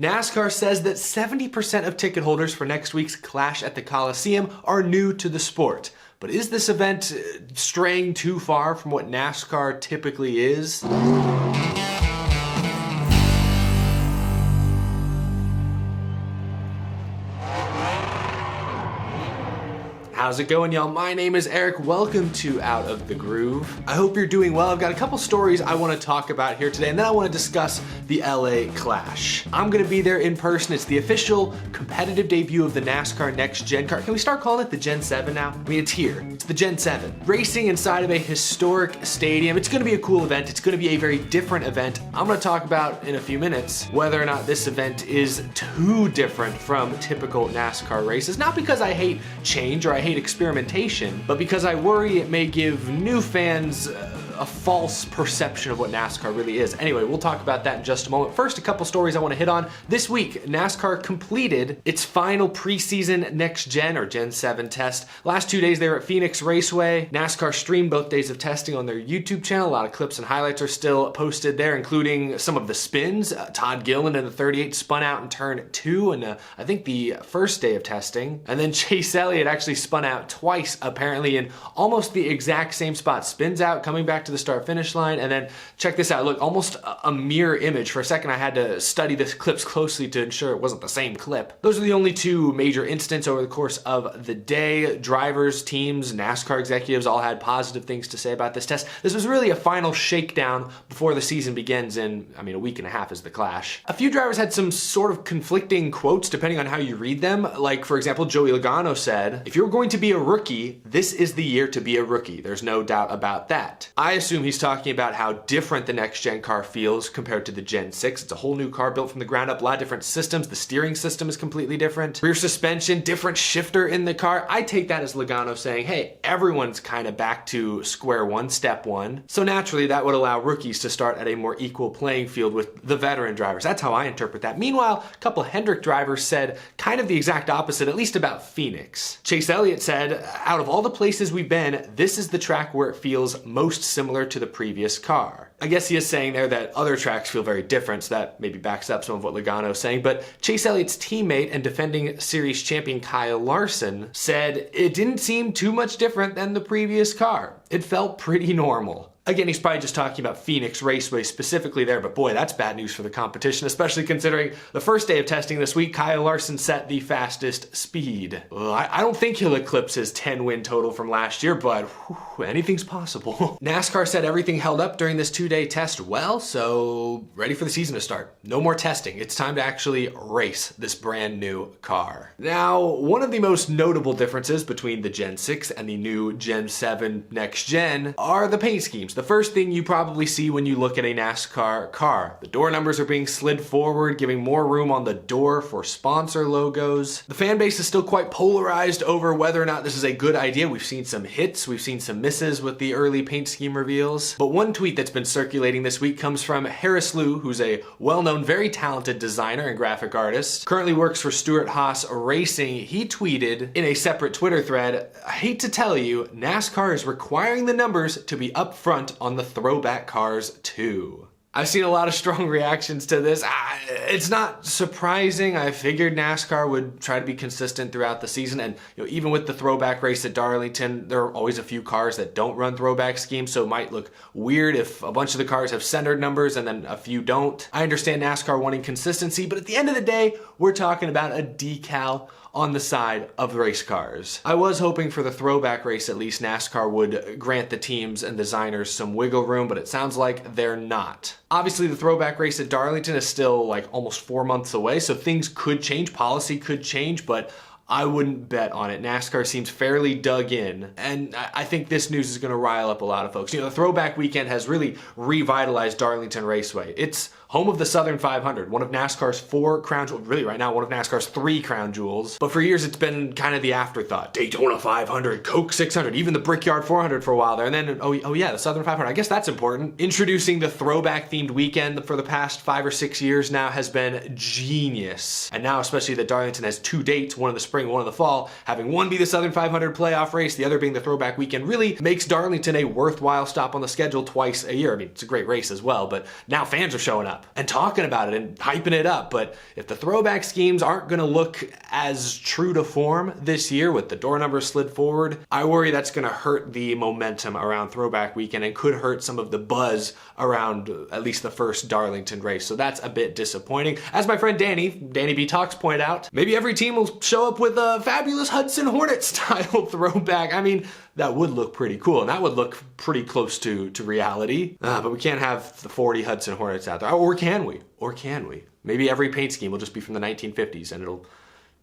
NASCAR says that 70% of ticket holders for next week's Clash at the Coliseum are new to the sport. But is this event straying too far from what NASCAR typically is? How's it going, y'all? My name is Eric. Welcome to Out of the Groove. I hope you're doing well. I've got a couple stories I want to talk about here today, and then I want to discuss the LA Clash. I'm going to be there in person. It's the official competitive debut of the NASCAR Next Gen car. Can we start calling it the Gen 7 now? I mean, it's here. It's the Gen 7. Racing inside of a historic stadium. It's going to be a cool event. It's going to be a very different event. I'm going to talk about in a few minutes whether or not this event is too different from typical NASCAR races. Not because I hate change or I hate experimentation, but because I worry it may give new fans a false perception of what NASCAR really is. Anyway, we'll talk about that in just a moment. First, a couple stories I want to hit on. This week, NASCAR completed its final preseason Next Gen or Gen 7 test. Last 2 days they were at Phoenix Raceway. NASCAR streamed both days of testing on their YouTube channel. A lot of clips and highlights are still posted there, including some of the spins. Todd Gilliland in the 38 spun out in turn 2 and I think the first day of testing. And then Chase Elliott actually spun out twice, apparently in almost the exact same spot. Spins out, coming back to the start finish line, and then check this out. Look, almost a mirror image. For a second I had to study the clips closely to ensure it wasn't the same clip. Those are the only two major incidents over the course of the day. Drivers, teams, NASCAR executives all had positive things to say about this test. This was really a final shakedown before the season begins in, a week and a half is the Clash. A few drivers had some sort of conflicting quotes depending on how you read them. Like, for example, Joey Logano said, "If you're going to be a rookie, this is the year to be a rookie. There's no doubt about that." I assume he's talking about how different the next gen car feels compared to the Gen 6. It's a whole new car built from the ground up, a lot of different systems. The steering system is completely different. Rear suspension, different shifter in the car. I take that as Logano saying, hey, everyone's kind of back to square one, step one. So naturally that would allow rookies to start at a more equal playing field with the veteran drivers. That's how I interpret that. Meanwhile, a couple Hendrick drivers said kind of the exact opposite, at least about Phoenix. Chase Elliott said, out of all the places we've been, this is the track where it feels most similar to the previous car. I guess he is saying there that other tracks feel very different, so that maybe backs up some of what Logano is saying, but Chase Elliott's teammate and defending series champion Kyle Larson said it didn't seem too much different than the previous car. It felt pretty normal. Again, he's probably just talking about Phoenix Raceway specifically there, but boy, that's bad news for the competition, especially considering the first day of testing this week, Kyle Larson set the fastest speed. Well, I don't think he'll eclipse his 10-win total from last year, but whew, anything's possible. NASCAR said everything held up during this 2-day test well, so ready for the season to start. No more testing. It's time to actually race this brand new car. Now, one of the most notable differences between the Gen 6 and the new Gen 7 Next Gen are the paint schemes. The first thing you probably see when you look at a NASCAR car. The door numbers are being slid forward, giving more room on the door for sponsor logos. The fan base is still quite polarized over whether or not this is a good idea. We've seen some hits, we've seen some misses with the early paint scheme reveals. But one tweet that's been circulating this week comes from Harris Liu, who's a well-known, very talented designer and graphic artist. Currently works for Stewart Haas Racing. He tweeted in a separate Twitter thread, "I hate to tell you, NASCAR is requiring the numbers to be up front on the throwback cars too." I've seen a lot of strong reactions to this. It's not surprising. I figured NASCAR would try to be consistent throughout the season, and even with the throwback race at Darlington, there are always a few cars that don't run throwback schemes, so it might look weird if a bunch of the cars have centered numbers and then a few don't. I understand NASCAR wanting consistency, but at the end of the day, we're talking about a decal on the side of race cars. I was hoping for the throwback race at least NASCAR would grant the teams and designers some wiggle room, but it sounds like they're not. Obviously the throwback race at Darlington is still like almost 4 months away, so things could change, policy could change, but I wouldn't bet on it. NASCAR seems fairly dug in, and I think this news is gonna rile up a lot of folks. The throwback weekend has really revitalized Darlington Raceway. It's home of the Southern 500, one of NASCAR's 4 crown jewels, really right now one of NASCAR's 3 crown jewels. But for years it's been kind of the afterthought. Daytona 500, Coke 600, even the Brickyard 400 for a while there. And then, oh yeah, the Southern 500, I guess that's important. Introducing the throwback themed weekend for the past 5 or 6 years now has been genius. And now especially that Darlington has 2 dates, one in the spring, one in the fall, having one be the Southern 500 playoff race, the other being the throwback weekend, really makes Darlington a worthwhile stop on the schedule twice a year. It's a great race as well, but now fans are showing up. up and talking about it and hyping it up. But if the throwback schemes aren't gonna look as true to form this year with the door numbers slid forward, I worry that's gonna hurt the momentum around Throwback Weekend and could hurt some of the buzz around at least the first Darlington race. So that's a bit disappointing. As my friend Danny B Talks pointed out, maybe every team will show up with a fabulous Hudson Hornet style throwback. I mean, that would look pretty cool, and that would look pretty close to reality. But we can't have the 40 Hudson Hornets out there. Or can we? Or can we? Maybe every paint scheme will just be from the 1950s, and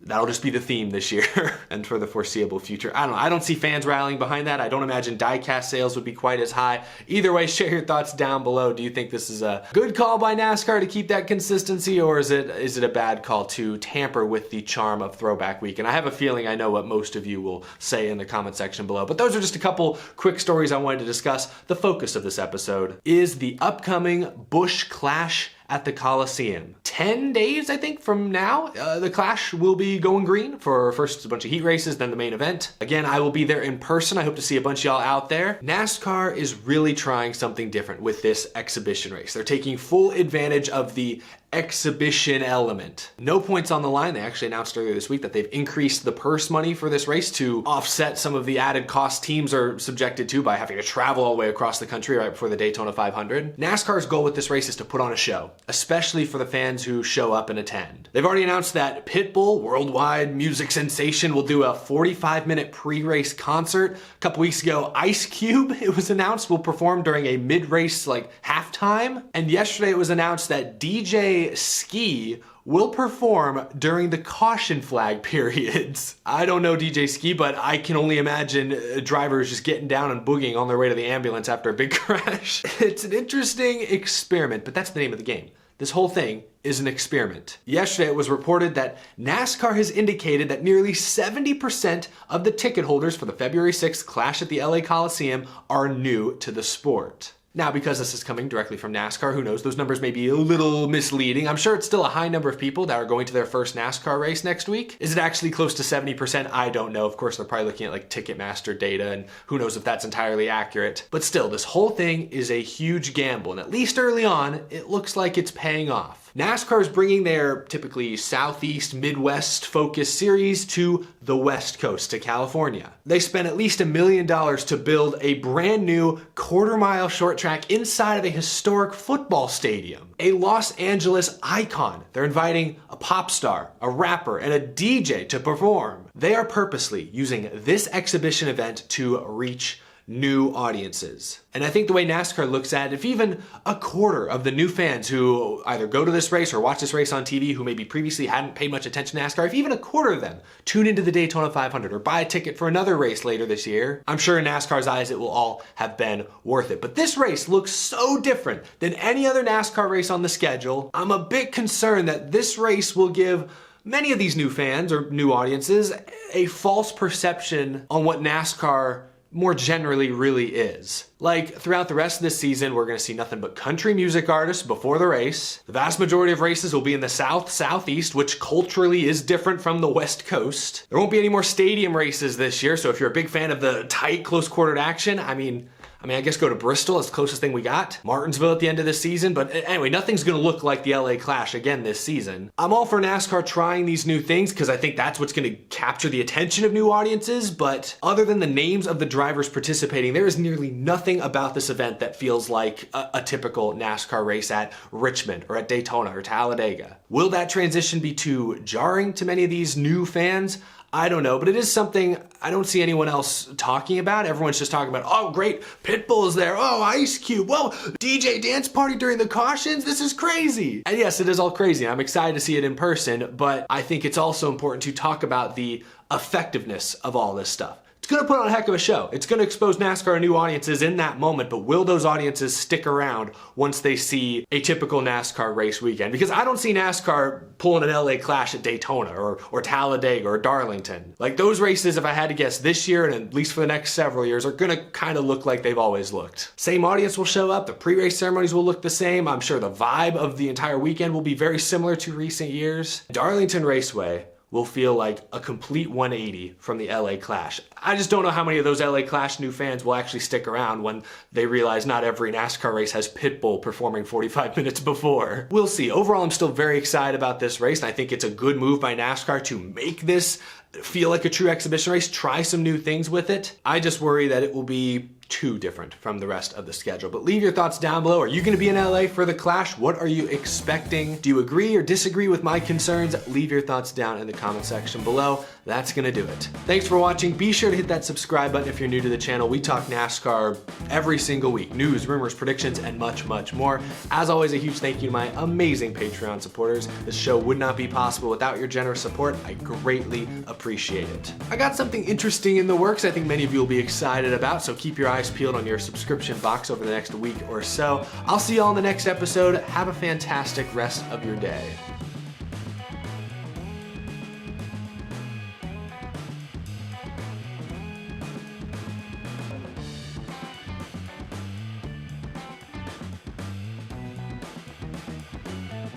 that'll just be the theme this year and for the foreseeable future. I don't know. I don't see fans rallying behind that. I don't imagine die-cast sales would be quite as high. Either way, share your thoughts down below. Do you think this is a good call by NASCAR to keep that consistency, or is it a bad call to tamper with the charm of Throwback Week? And I have a feeling I know what most of you will say in the comment section below. But those are just a couple quick stories I wanted to discuss. The focus of this episode is the upcoming Busch Clash at the Coliseum. 10 days, I think, from now, the Clash will be going green for first a bunch of heat races, then the main event. Again, I will be there in person. I hope to see a bunch of y'all out there. NASCAR is really trying something different with this exhibition race. They're taking full advantage of the exhibition element. No points on the line. They actually announced earlier this week that they've increased the purse money for this race to offset some of the added costs teams are subjected to by having to travel all the way across the country right before the Daytona 500. NASCAR's goal with this race is to put on a show, especially for the fans who show up and attend. They've already announced that Pitbull, worldwide music sensation, will do a 45-minute pre-race concert. A couple weeks ago, Ice Cube, it was announced, will perform during a mid-race halftime. And yesterday it was announced that DJ Ski will perform during the caution flag periods. I don't know DJ Ski, but I can only imagine drivers just getting down and boogieing on their way to the ambulance after a big crash. It's an interesting experiment, but that's the name of the game. This whole thing is an experiment. Yesterday it was reported that NASCAR has indicated that nearly 70% of the ticket holders for the February 6th Clash at the LA Coliseum are new to the sport. Now, because this is coming directly from NASCAR, who knows, those numbers may be a little misleading. I'm sure it's still a high number of people that are going to their first NASCAR race next week. Is it actually close to 70%? I don't know. Of course, they're probably looking at Ticketmaster data, and who knows if that's entirely accurate. But still, this whole thing is a huge gamble, and at least early on, it looks like it's paying off. NASCAR is bringing their typically Southeast, Midwest focused series to the West Coast, to California. They spent at least $1 million to build a brand new quarter-mile short track inside of a historic football stadium. A Los Angeles icon. They're inviting a pop star, a rapper, and a DJ to perform. They are purposely using this exhibition event to reach new audiences. And I think the way NASCAR looks at it, if even a quarter of the new fans who either go to this race or watch this race on TV who maybe previously hadn't paid much attention to NASCAR, if even a quarter of them tune into the Daytona 500 or buy a ticket for another race later this year, I'm sure in NASCAR's eyes it will all have been worth it. But this race looks so different than any other NASCAR race on the schedule. I'm a bit concerned that this race will give many of these new fans or new audiences a false perception on what NASCAR more generally really is. Throughout the rest of this season, we're gonna see nothing but country music artists before the race. The vast majority of races will be in the South, Southeast, which culturally is different from the West Coast. There won't be any more stadium races this year, so if you're a big fan of the tight, close-quartered action, I guess go to Bristol, it's the closest thing we got. Martinsville at the end of this season, but anyway, nothing's gonna look like the LA Clash again this season. I'm all for NASCAR trying these new things because I think that's what's gonna capture the attention of new audiences, but other than the names of the drivers participating, there is nearly nothing about this event that feels like a typical NASCAR race at Richmond or at Daytona or Talladega. Will that transition be too jarring to many of these new fans? I don't know, but it is something I don't see anyone else talking about. Everyone's just talking about, oh great, Pitbull is there, oh Ice Cube, whoa, DJ dance party during the cautions, this is crazy. And yes, it is all crazy. I'm excited to see it in person, but I think it's also important to talk about the effectiveness of all this stuff. It's gonna put on a heck of a show. It's gonna expose NASCAR to new audiences in that moment, but will those audiences stick around once they see a typical NASCAR race weekend? Because I don't see NASCAR pulling an LA Clash at Daytona or Talladega or Darlington. Those races, if I had to guess this year and at least for the next several years, are gonna kind of look like they've always looked. Same audience will show up, the pre-race ceremonies will look the same. I'm sure the vibe of the entire weekend will be very similar to recent years. Darlington Raceway will feel like a complete 180 from the LA Clash. I just don't know how many of those LA Clash new fans will actually stick around when they realize not every NASCAR race has Pitbull performing 45 minutes before. We'll see. Overall, I'm still very excited about this race, and I think it's a good move by NASCAR to make this feel like a true exhibition race, try some new things with it. I just worry that it will be too different from the rest of the schedule. But leave your thoughts down below. Are you going to be in LA for the Clash? What are you expecting? Do you agree or disagree with my concerns? Leave your thoughts down in the comment section below. That's going to do it. Thanks for watching. Be sure to hit that subscribe button if you're new to the channel. We talk NASCAR every single week. News, rumors, predictions, and much, much more. As always, a huge thank you to my amazing Patreon supporters. This show would not be possible without your generous support. I greatly appreciate it. I got something interesting in the works I think many of you will be excited about, so keep your eyes peeled on your subscription box over the next week or so. I'll see you all in the next episode. Have a fantastic rest of your day.